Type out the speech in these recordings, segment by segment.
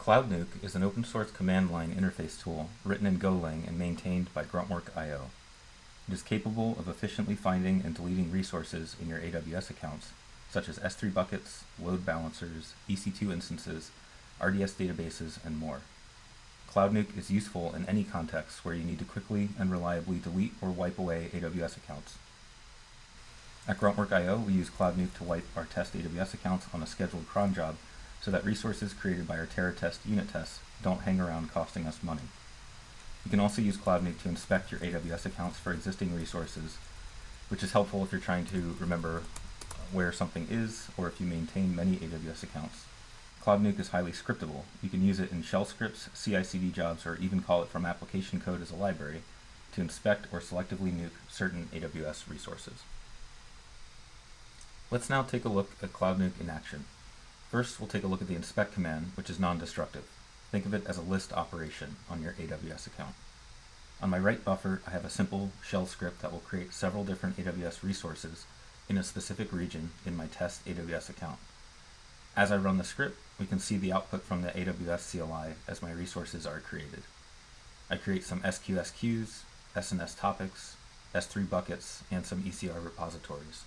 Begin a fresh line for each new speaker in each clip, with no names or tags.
cloud-nuke is an open-source command line interface tool written in Golang and maintained by Gruntwork.io. It is capable of efficiently finding and deleting resources in your AWS accounts, such as S3 buckets, load balancers, EC2 instances, RDS databases, and more. cloud-nuke is useful in any context where you need to quickly and reliably delete or wipe away AWS accounts. At Gruntwork.io, we use cloud-nuke to wipe our test AWS accounts on a scheduled cron job so that resources created by our Terra test unit tests don't hang around costing us money. You can also use cloud-nuke to inspect your AWS accounts for existing resources, which is helpful if you're trying to remember where something is or if you maintain many AWS accounts. cloud-nuke is highly scriptable. You can use it in shell scripts, CI/CD jobs, or even call it from application code as a library to inspect or selectively nuke certain AWS resources. Let's now take a look at cloud-nuke in action. First, we'll take a look at the inspect command, which is non-destructive. Think of it as a list operation on your AWS account. On my right buffer, I have a simple shell script that will create several different AWS resources in a specific region in my test AWS account. As I run the script, we can see the output from the AWS CLI as my resources are created. I create some SQS queues, SNS topics, S3 buckets, and some ECR repositories.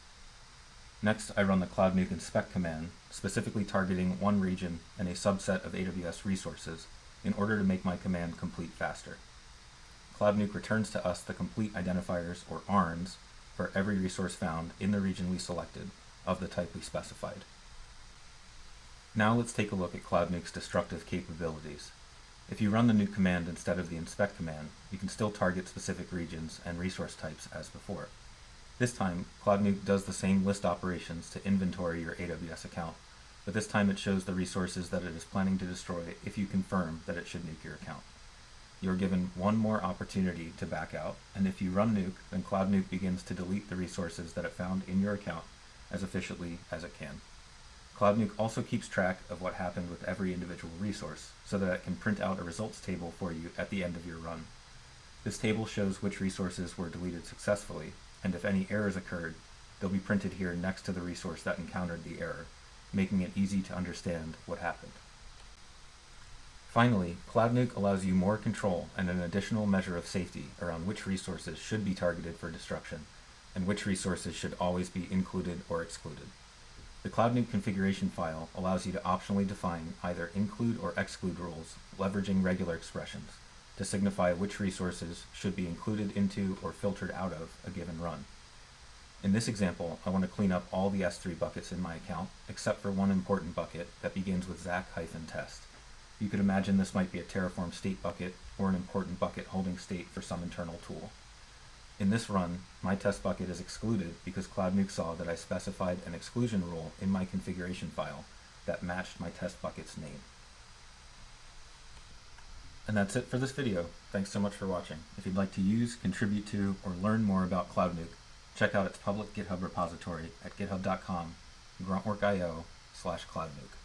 Next, I run the cloud-nuke inspect command, specifically targeting one region and a subset of AWS resources in order to make my command complete faster. cloud-nuke returns to us the complete identifiers, or ARNs, for every resource found in the region we selected of the type we specified. Now let's take a look at cloud-nuke's destructive capabilities. If you run the nuke command instead of the inspect command, you can still target specific regions and resource types as before. This time, cloud-nuke does the same list operations to inventory your AWS account, but this time it shows the resources that it is planning to destroy if you confirm that it should nuke your account. You are given one more opportunity to back out, and if you run nuke, then cloud-nuke begins to delete the resources that it found in your account as efficiently as it can. cloud-nuke also keeps track of what happened with every individual resource, so that it can print out a results table for you at the end of your run. This table shows which resources were deleted successfully, and if any errors occurred, they'll be printed here next to the resource that encountered the error, making it easy to understand what happened. Finally, cloud-nuke allows you more control and an additional measure of safety around which resources should be targeted for destruction, and which resources should always be included or excluded. The cloud-nuke configuration file allows you to optionally define either include or exclude rules, leveraging regular expressions, to signify which resources should be included into or filtered out of a given run. In this example, I want to clean up all the S3 buckets in my account, except for one important bucket that begins with Zach-test. You could imagine this might be a Terraform state bucket or an important bucket holding state for some internal tool. In this run, my test bucket is excluded because cloud-nuke saw that I specified an exclusion rule in my configuration file that matched my test bucket's name. And that's it for this video. Thanks so much for watching. If you'd like to use, contribute to, or learn more about cloud-nuke, check out its public GitHub repository at github.com/gruntwork.io/cloud-nuke.